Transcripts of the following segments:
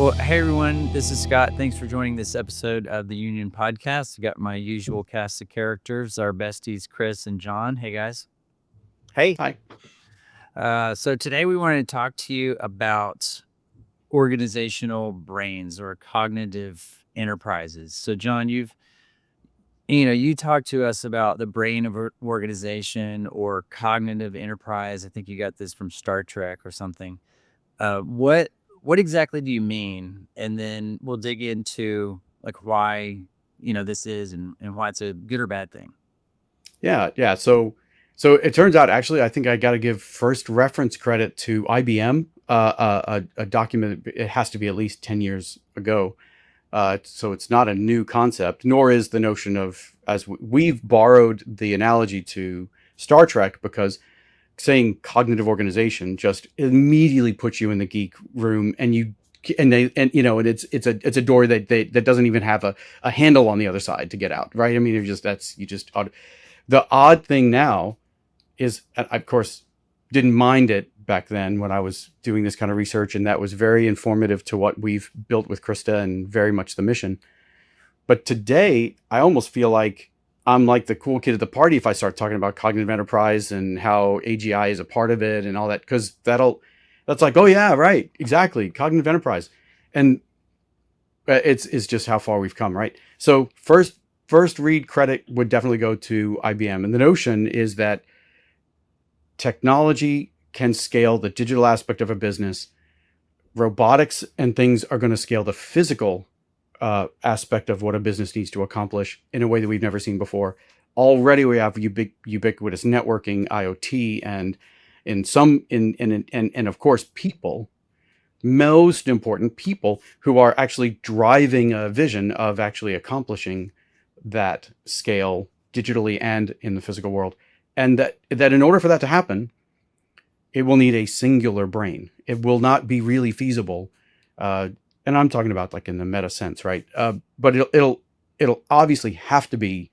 Well, hey everyone, this is Scott. Thanks for joining this episode of the Union Podcast. I got my usual cast of characters, our besties, Chris and John. Hey guys. Hey. Hi. So today we wanted to talk to you about organizational brains or cognitive enterprises. So John, you talked to us about the brain of organization or cognitive enterprise. I think you got this from Star Trek or something. What exactly do you mean? And then we'll dig into like why this is and why it's a good or bad thing. Yeah. So it turns out, actually, I think I got to give first reference credit to IBM. A document, it has to be at least 10 years ago. So it's not a new concept, nor is the notion of, as we've borrowed the analogy to Star Trek, because saying cognitive organization just immediately puts you in the geek room, and it's a door that doesn't even have a handle on the other side to get out, right? I mean, the odd thing now is, I, of course, didn't mind it back then when I was doing this kind of research, and that was very informative to what we've built with Krista and very much the mission. But today, I almost feel like I'm like the cool kid at the party if I start talking about cognitive enterprise and how AGI is a part of it and all that, because that's like, oh yeah, right, exactly, cognitive enterprise, and it's just how far we've come, right? So first read credit would definitely go to IBM, and the notion is that technology can scale the digital aspect of a business. Robotics and things are going to scale the physical aspect of what a business needs to accomplish in a way that we've never seen before. Already we have ubiquitous networking, IoT, and of course people. Most important, people who are actually driving a vision of actually accomplishing that scale digitally and in the physical world. And that in order for that to happen, it will need a singular brain. It will not be really feasible. And I'm talking about like in the meta sense, right? But it'll obviously have to be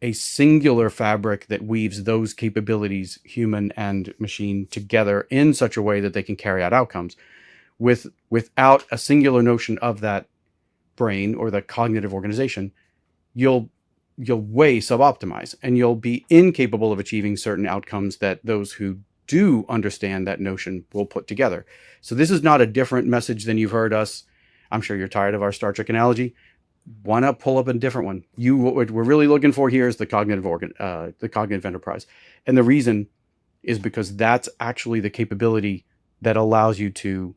a singular fabric that weaves those capabilities, human and machine, together in such a way that they can carry out outcomes. Without a singular notion of that brain or the cognitive organization, you'll way suboptimize, and you'll be incapable of achieving certain outcomes that those who do understand that notion will put together. So this is not a different message than you've heard us. I'm sure you're tired of our Star Trek analogy. Why not pull up a different one? What we're really looking for here is the cognitive enterprise, and the reason is because that's actually the capability that allows you to.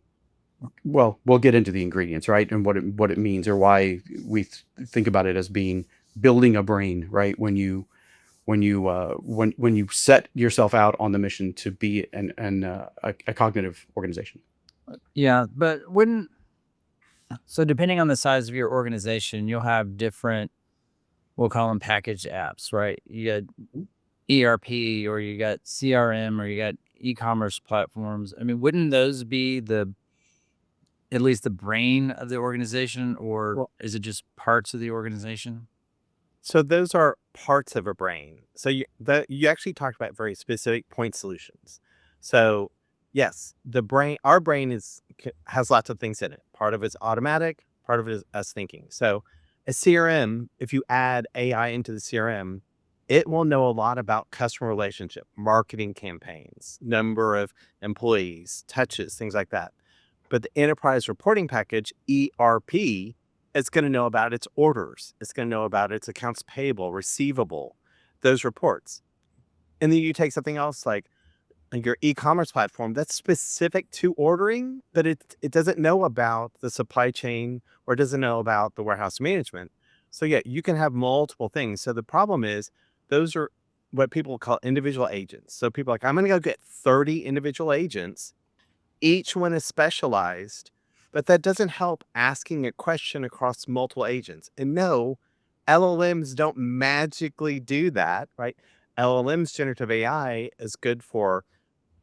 Well, we'll get into the ingredients, right, and what it means, or why we think about it as being building a brain, right? When you set yourself out on the mission to be a cognitive organization. Yeah, but so depending on the size of your organization, you'll have different, we'll call them packaged apps, right? You got ERP, or you got CRM, or you got e-commerce platforms. I mean, wouldn't those be at least the brain of the organization, or is it just parts of the organization? So those are parts of a brain. So you actually talked about very specific point solutions. So yes, our brain has lots of things in it. Part of it's automatic, part of it is us thinking. So a CRM, if you add AI into the CRM, it will know a lot about customer relationship, marketing campaigns, number of employees, touches, things like that. But the enterprise reporting package, ERP, it's going to know about its orders. It's going to know about its accounts payable, receivable, those reports. And then you take something else like your e-commerce platform that's specific to ordering, but it doesn't know about the supply chain, or it doesn't know about the warehouse management. So yeah, you can have multiple things. So the problem is those are what people call individual agents. So people are like, I'm going to go get 30 individual agents. Each one is specialized, but that doesn't help asking a question across multiple agents. And no, LLMs don't magically do that, right? LLMs, generative AI, is good for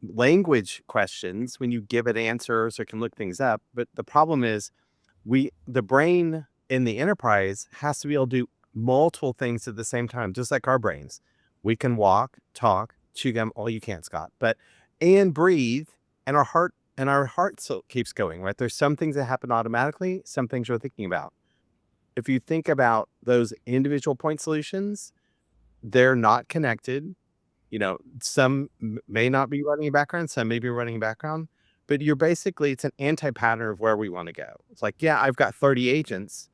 language questions when you give it answers or can look things up. But the problem is the brain in the enterprise has to be able to do multiple things at the same time, just like our brains. We can walk, talk, chew gum. Well, you can't, Scott, and breathe. And our heart and our heart still keeps going, right? There's some things that happen automatically, some things we're thinking about. If you think about those individual point solutions, they're not connected. Some may not be running in background, some may be running in background, but it's an anti-pattern of where we want to go. It's like, yeah, I've got 30 agents,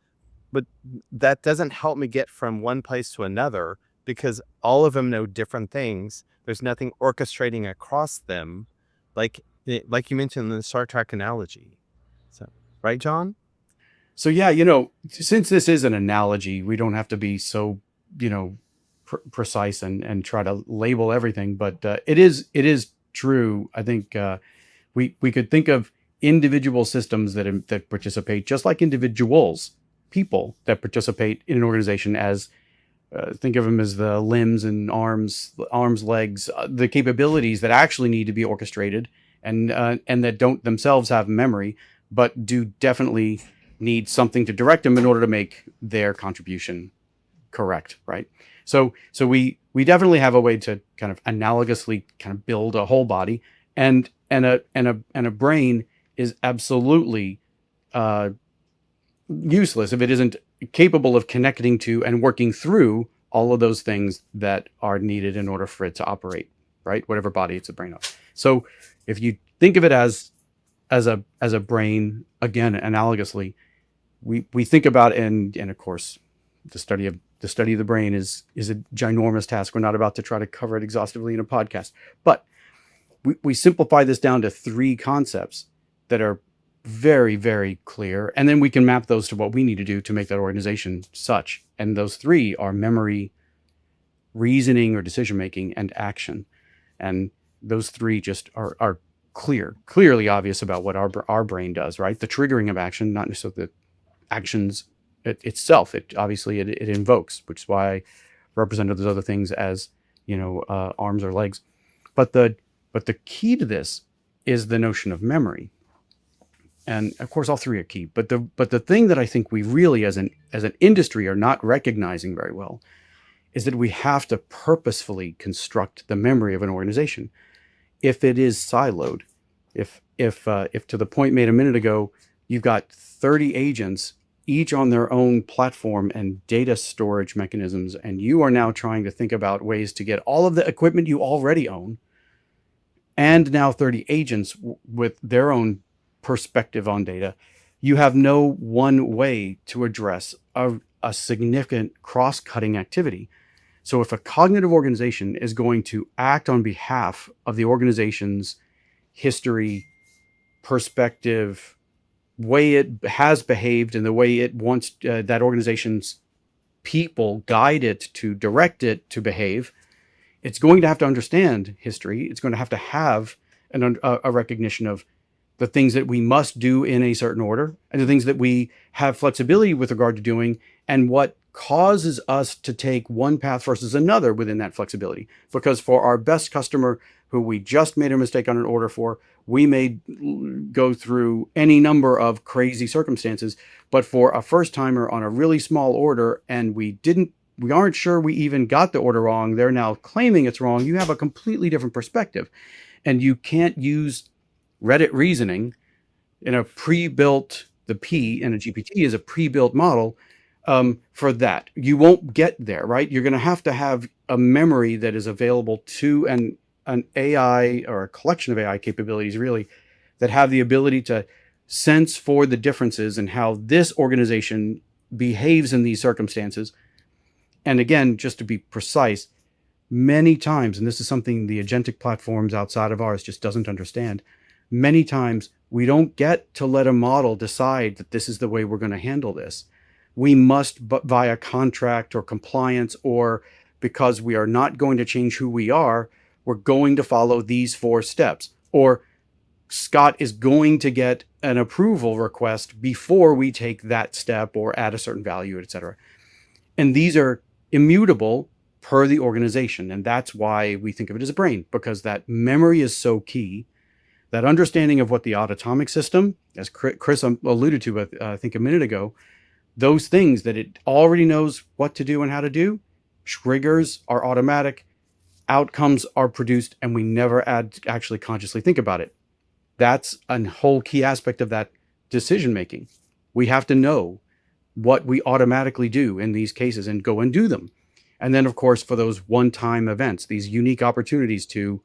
but that doesn't help me get from one place to another because all of them know different things. There's nothing orchestrating across them, like you mentioned in the Star Trek analogy. So, right, John? So yeah, since this is an analogy, we don't have to be so, precise and try to label everything. But it is true. I think we could think of individual systems that participate, just like individuals, people that participate in an organization, as think of them as the limbs and arms, legs, the capabilities that actually need to be orchestrated, and that don't themselves have memory, but do definitely need something to direct them in order to make their contribution correct, right? So we definitely have a way to kind of analogously kind of build a whole body, and a brain is absolutely uh, useless if it isn't capable of connecting to and working through all of those things that are needed in order for it to operate, right? Whatever body it's a brain of. So if you think of it as a brain, again, analogously, we think about, and of course the study of the brain is a ginormous task. We're not about to try to cover it exhaustively in a podcast, but we simplify this down to three concepts that are very, very clear. And then we can map those to what we need to do to make that organization such. And those three are memory, reasoning or decision making, and action. And those three just are clearly obvious about what our brain does, right? The triggering of action, not necessarily the actions itself. It obviously it invokes, which is why I represented those other things as, arms or legs. But the key to this is the notion of memory. And of course, all three are key. But the thing that I think we really, as an industry, are not recognizing very well is that we have to purposefully construct the memory of an organization. If it is siloed, if to the point made a minute ago, you've got 30 agents, each on their own platform and data storage mechanisms, and you are now trying to think about ways to get all of the equipment you already own, and now 30 agents with their own perspective on data, you have no one way to address a significant cross-cutting activity. So if a cognitive organization is going to act on behalf of the organization's history, perspective, way it has behaved, and the way it wants that organization's people guide it to direct it to behave, it's going to have to understand history. It's going to have a recognition of the things that we must do in a certain order, and the things that we have flexibility with regard to doing, and what causes us to take one path versus another within that flexibility. Because for our best customer who we just made a mistake on an order for, we may go through any number of crazy circumstances. But for a first timer on a really small order, and we aren't sure we even got the order wrong, they're now claiming it's wrong, you have a completely different perspective. And you can't use Reddit reasoning in a pre-built, the P in a GPT is a pre-built model for that. You won't get there, right? You're going to have a memory that is available to an AI, or a collection of AI capabilities, really, that have the ability to sense for the differences in how this organization behaves in these circumstances. And again, just to be precise, many times, and this is something the agentic platforms outside of ours just doesn't understand, many times we don't get to let a model decide that this is the way we're going to handle this. We must, via contract or compliance, or because we are not going to change who we are, we're going to follow these 4 steps. Or Scott is going to get an approval request before we take that step or add a certain value, etc. And these are immutable per the organization. And that's why we think of it as a brain, because that memory is so key. That understanding of what the autonomic system, as Chris alluded to, I think a minute ago, those things that it already knows what to do and how to do, triggers are automatic, outcomes are produced, and we never actually consciously think about it. That's a whole key aspect of that decision making. We have to know what we automatically do in these cases and go and do them. And then, of course, for those one-time events, these unique opportunities to,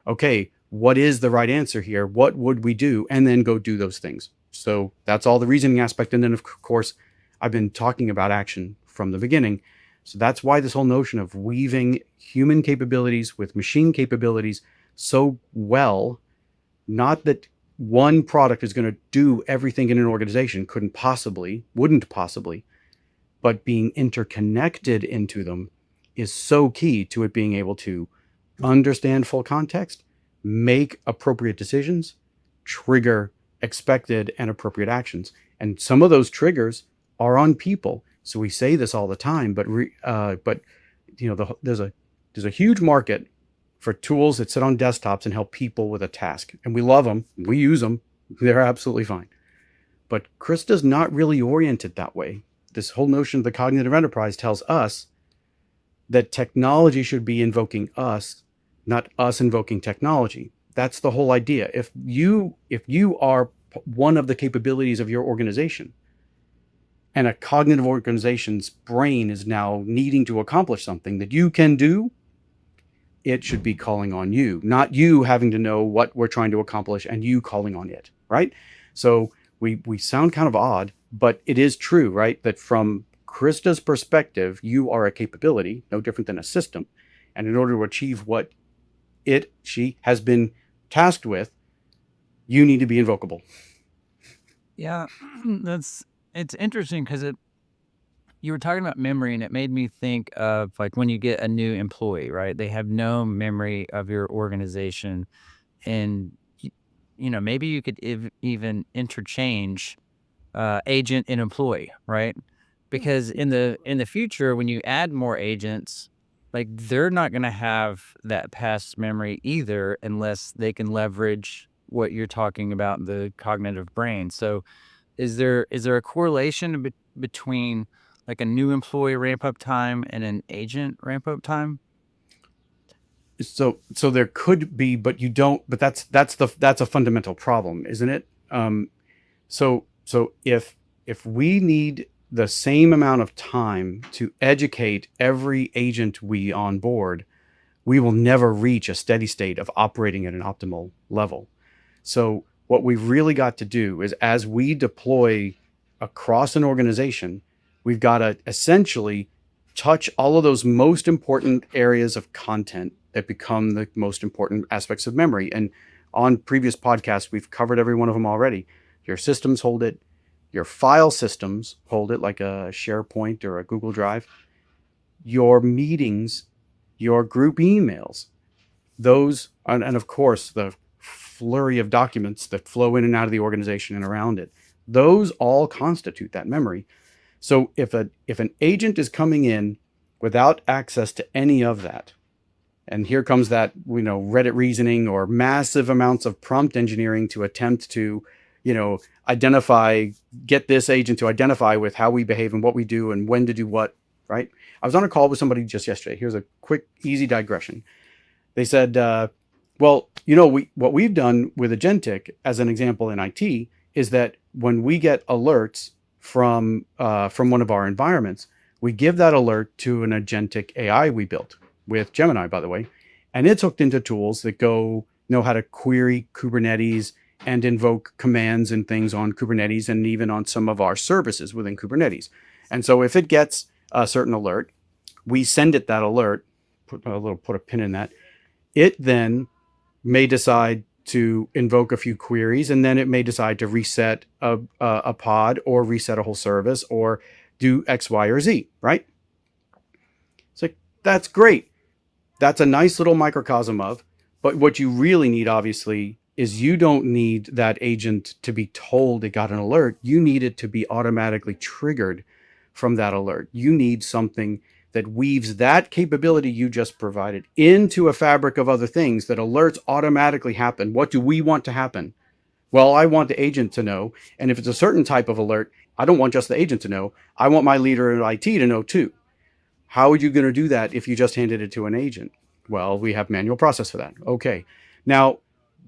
okay, what is the right answer here? What would we do? And then go do those things. So that's all the reasoning aspect. And then, of course, I've been talking about action from the beginning. So that's why this whole notion of weaving human capabilities with machine capabilities so well, not that one product is going to do everything in an organization, wouldn't possibly, but being interconnected into them is so key to it being able to understand full context, make appropriate decisions, trigger expected and appropriate actions. And some of those triggers are on people. So we say this all the time, but there's a huge market for tools that sit on desktops and help people with a task, and we love them, we use them, they're absolutely fine. But Krista's not really oriented that way. This whole notion of the cognitive enterprise tells us that technology should be invoking us, not us invoking technology. That's the whole idea. If you are one of the capabilities of your organization, and a cognitive organization's brain is now needing to accomplish something that you can do, it should be calling on you, not you having to know what we're trying to accomplish and you calling on it, right? So we sound kind of odd, but it is true, right? That from Krista's perspective, you are a capability, no different than a system. And in order to achieve what she has been tasked with, you need to be invocable. Yeah, it's interesting because you were talking about memory, and it made me think of like when you get a new employee, right? They have no memory of your organization, and maybe you could even interchange agent and employee, right? Because in the future, when you add more agents, like they're not going to have that past memory either, unless they can leverage what you're talking about, the cognitive brain. So is there a correlation between like a new employee ramp up time and an agent ramp up time? So there could be, but you don't. But that's a fundamental problem, isn't it? So if we need the same amount of time to educate every agent we onboard, we will never reach a steady state of operating at an optimal level. So what we've really got to do is, as we deploy across an organization, we've got to essentially touch all of those most important areas of content that become the most important aspects of memory. And on previous podcasts, we've covered every one of them already. Your systems hold it. Your file systems hold it, like a SharePoint or a Google Drive. Your meetings, your group emails, those, and of course, the flurry of documents that flow in and out of the organization and around it, those all constitute that memory. So if an agent is coming in without access to any of that, and here comes that, Reddit reasoning or massive amounts of prompt engineering to attempt to, get this agent to identify with how we behave and what we do and when to do what, right? I was on a call with somebody just yesterday. Here's a quick, easy digression. They said, what we've done with Agentic, as an example in IT, is that when we get alerts from one of our environments, we give that alert to an Agentic AI we built with Gemini, by the way, and it's hooked into tools that know how to query Kubernetes and invoke commands and things on Kubernetes and even on some of our services within Kubernetes. And so if it gets a certain alert, we send it that alert, put a pin in that. It then may decide to invoke a few queries, and then it may decide to reset a pod or reset a whole service or do X, Y, or Z, right? It's like, that's great. That's a nice little microcosm of, but what you really need, obviously, is you don't need that agent to be told it got an alert. You need it to be automatically triggered from that alert. You need something that weaves that capability you just provided into a fabric of other things that alerts automatically happen. What do we want to happen? Well, I want the agent to know. And if it's a certain type of alert, I don't want just the agent to know. I want my leader in IT to know too. How are you going to do that if you just handed it to an agent? Well, we have manual process for that. Okay. Now,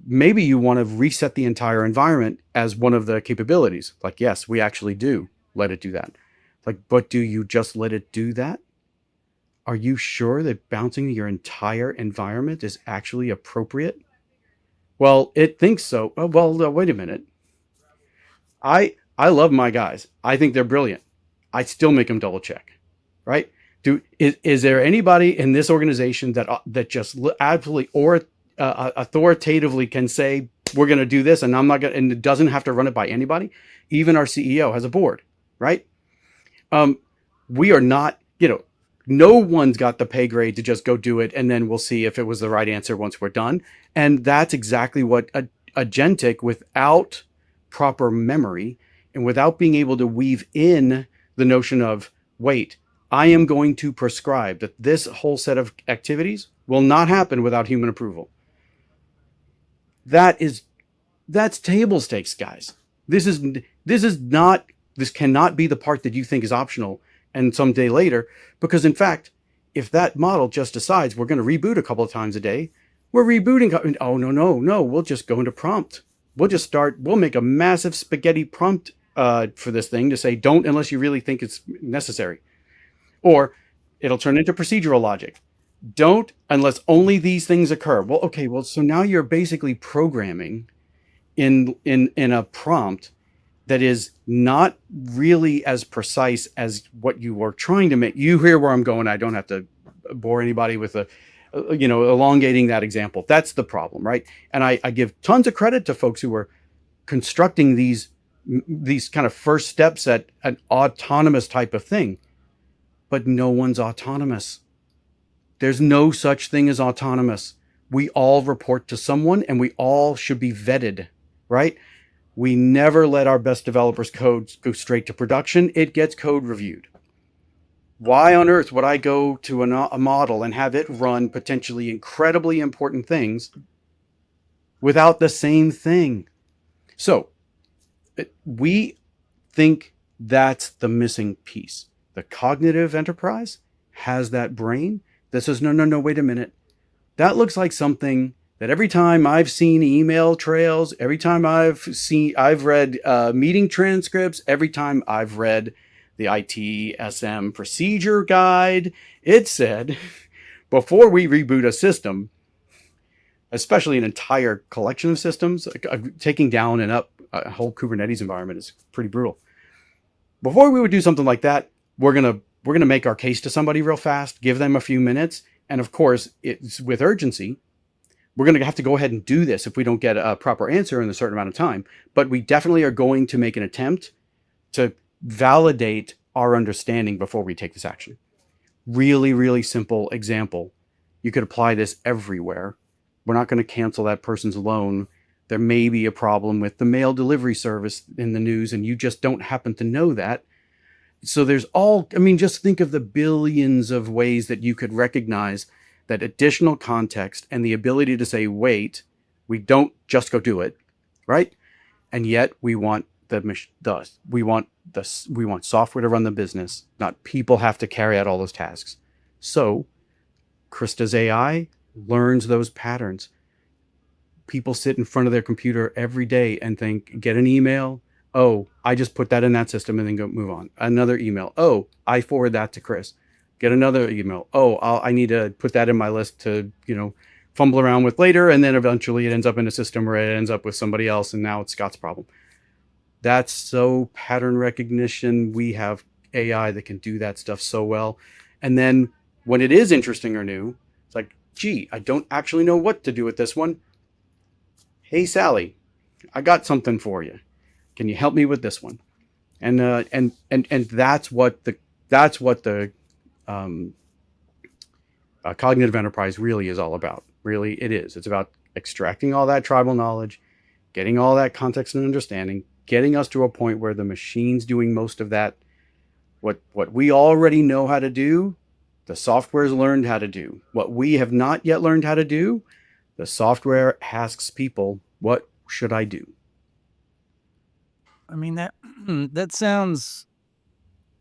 maybe you want to reset the entire environment as one of the capabilities. Like, yes, we actually do let it do that. Like, but do you just let it do that? Are you sure that bouncing your entire environment is actually appropriate? Well, it thinks so. Oh, well, wait a minute. I love my guys. I think they're brilliant. I still make them double check, right? Is there anybody in this organization that just absolutely or authoritatively can say we're going to do this and I'm not going and it doesn't have to run it by anybody? Even our CEO has a board, right? Um, we are not, no one's got the pay grade to just go do it and then we'll see if it was the right answer once we're done. And that's exactly what agentic, without proper memory and without being able to weave in the notion of, wait, I am going to prescribe that this whole set of activities will not happen without human approval. That is that's table stakes, guys. This cannot be the part that you think is optional and someday later, because in fact, if that model just decides we're going to reboot a couple of times a day, we're rebooting. Oh, no, we'll just go into prompt. We'll make a massive spaghetti prompt for this thing to say don't unless you really think it's necessary. Or it'll turn into procedural logic. Don't unless only these things occur. Well, okay, so now you're basically programming in a prompt that is not really as precise as what you were trying to make. You hear where I'm going. I don't have to bore anybody with elongating that example. That's the problem, right? And I give tons of credit to folks who are constructing these kind of first steps at an autonomous type of thing, but no one's autonomous. There's no such thing as autonomous. We all report to someone and we all should be vetted, right? We never let our best developers' code go straight to production. It gets code reviewed. Why on earth would I go to a model and have it run potentially incredibly important things without the same thing? So we think that's the missing piece. The cognitive enterprise has that brain that says, no, wait a minute. That looks like something that every time I've seen email trails, every time I've read meeting transcripts, every time I've read the ITSM procedure guide, it said before we reboot a system, especially an entire collection of systems, taking down and up a whole Kubernetes environment is pretty brutal. Before we would do something like that, we're gonna make our case to somebody real fast, give them a few minutes, and of course, it's with urgency. We're going to have to go ahead and do this if we don't get a proper answer in a certain amount of time. But we definitely are going to make an attempt to validate our understanding before we take this action. Really, really simple example. You could apply this everywhere. We're not going to cancel that person's loan. There may be a problem with the mail delivery service in the news, and you just don't happen to know that. So just think of the billions of ways that you could recognize that additional context and the ability to say, wait, we don't just go do it, right? And yet we want we want software to run the business, not people have to carry out all those tasks. So Krista's AI learns those patterns. People sit in front of their computer every day and get an email. Oh, I just put that in that system and then go move on. Another email. Oh, I forward that to Chris. Get another email. Oh, I need to put that in my list to, fumble around with later. And then eventually it ends up in a system where it ends up with somebody else. And now it's Scott's problem. That's so pattern recognition. We have AI that can do that stuff so well. And then when it is interesting or new, it's like, gee, I don't actually know what to do with this one. Hey, Sally, I got something for you. Can you help me with this one? And that's what the cognitive enterprise really is all about. Really, it is. It's about extracting all that tribal knowledge, getting all that context and understanding, getting us to a point where the machine's doing most of that. What we already know how to do, the software's learned how to do. What we have not yet learned how to do, the software asks people, what should I do? I mean, that sounds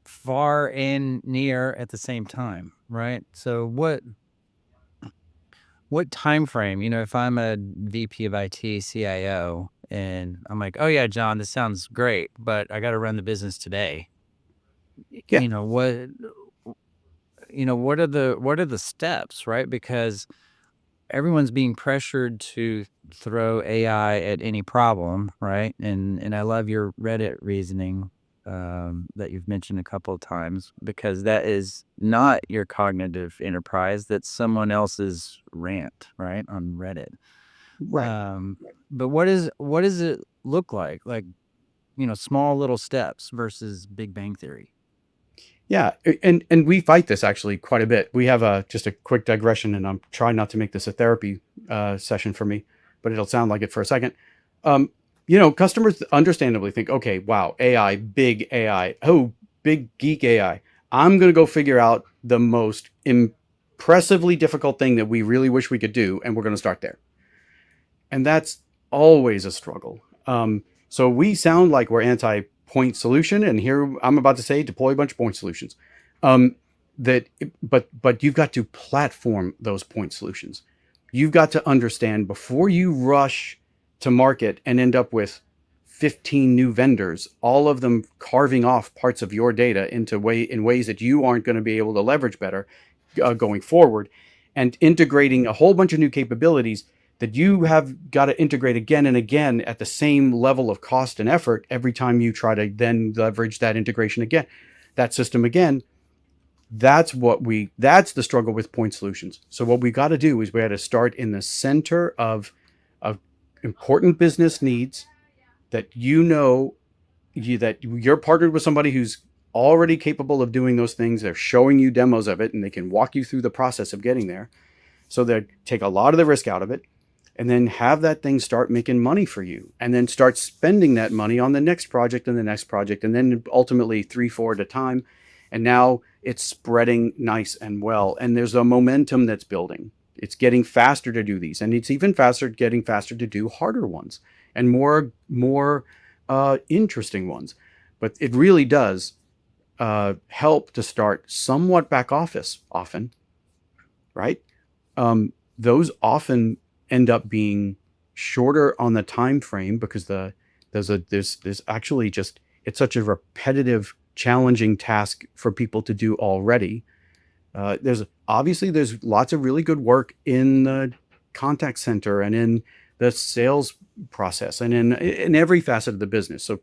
far and near at the same time, right? So what time frame, if I'm a VP of IT, CIO, and I'm like, "Oh, yeah, John, this sounds great, but I gotta run the business today." Yeah. What are the steps, right? Because everyone's being pressured to throw AI at any problem, right? And I love your Reddit reasoning, that you've mentioned a couple of times, because that is not your cognitive enterprise. That's someone else's rant, right, on Reddit. Right. But what does it look like? Like, small little steps versus Big Bang Theory. Yeah, and we fight this actually quite a bit. We have a just a quick digression, and I'm trying not to make this a therapy session for me, but it'll sound like it for a second. Um, customers understandably think, okay, wow, AI, big AI, oh, big geek AI. I'm going to go figure out the most impressively difficult thing that we really wish we could do, and we're going to start there. And that's always a struggle. So we sound like we're anti-point solution, and here I'm about to say deploy a bunch of point solutions. Um, but you've got to platform those point solutions. You've got to understand before you rush to market and end up with 15 new vendors, all of them carving off parts of your data in ways that you aren't going to be able to leverage better going forward, and integrating a whole bunch of new capabilities that you have got to integrate again and again at the same level of cost and effort every time you try to then leverage that integration again, that system again. That's the struggle with point solutions. So what we got to do is we got to start in the center of important business needs that that you're partnered with somebody who's already capable of doing those things. They're showing you demos of it and they can walk you through the process of getting there. So they take a lot of the risk out of it, and then have that thing start making money for you, and then start spending that money on the next project and the next project, and then ultimately 3 4 at a time. And now it's spreading nice and well, and there's a momentum that's building. It's getting faster to do these, and it's even getting faster to do harder ones and more interesting ones. But it really does help to start somewhat back office often, right? Those often end up being shorter on the time frame because there's actually just it's such a repetitive, challenging task for people to do already. There's lots of really good work in the contact center and in the sales process and in every facet of the business. So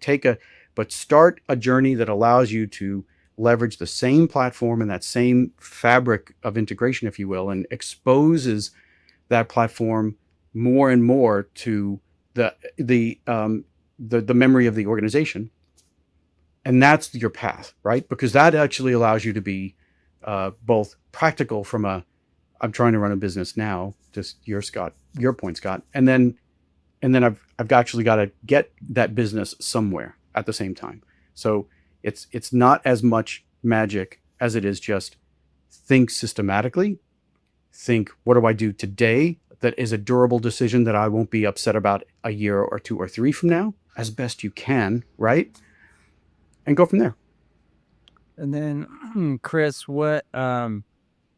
start a journey that allows you to leverage the same platform and that same fabric of integration, if you will, and exposes that platform more and more to the memory of the organization. And that's your path, right? Because that actually allows you to be both practical from I'm trying to run a business now, just your point, Scott, and then I've actually got to get that business somewhere at the same time. So it's not as much magic as it is just think systematically. Think, what do I do today that is a durable decision that I won't be upset about a year or two or three from now, as best you can, right? And go from there. And then, Chris,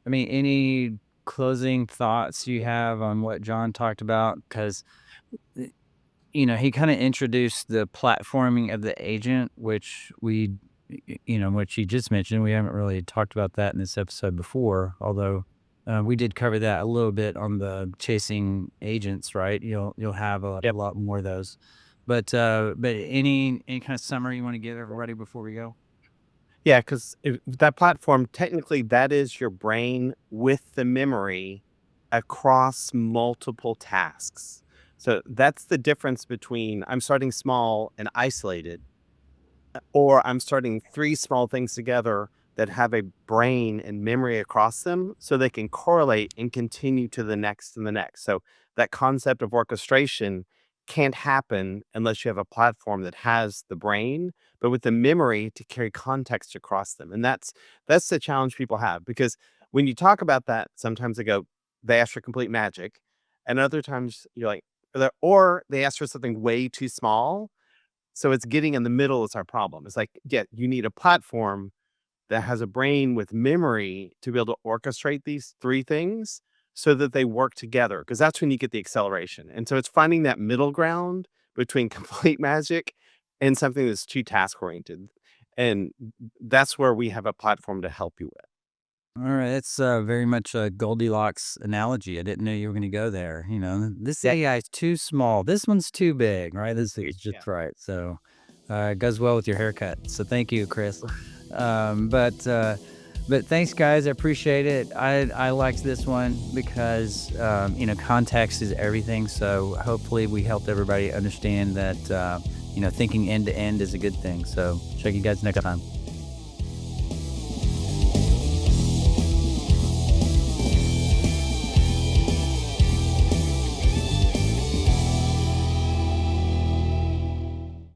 any closing thoughts you have on what John talked about? Because, he kind of introduced the platforming of the agent, which which you just mentioned. We haven't really talked about that in this episode before, although we did cover that a little bit on the chasing agents, right? You'll have a lot more of those. But any kind of summary you want to give everybody before we go? Yeah, because that platform, technically, that is your brain with the memory across multiple tasks. So that's the difference between I'm starting small and isolated, or I'm starting three small things together that have a brain and memory across them so they can correlate and continue to the next and the next. So that concept of orchestration can't happen unless you have a platform that has the brain, but with the memory to carry context across them. And that's the challenge people have, because when you talk about that, sometimes they ask for complete magic, and other times you're like, or they ask for something way too small, so it's getting in the middle is our problem. It's like, yeah, you need a platform that has a brain with memory to be able to orchestrate these three things so that they work together, because that's when you get the acceleration. And so it's finding that middle ground between complete magic and something that's too task oriented. And that's where we have a platform to help you with. All right, that's very much a Goldilocks analogy. I didn't know you were going to go there. This Yeah. AI is too small. This one's too big, right? This is Yeah. just right. So it goes well with your haircut. So thank you, Chris. Um, but uh, but thanks, guys. I appreciate it. I liked this one because context is everything. So hopefully we helped everybody understand that thinking end to end is a good thing. So check you guys next time.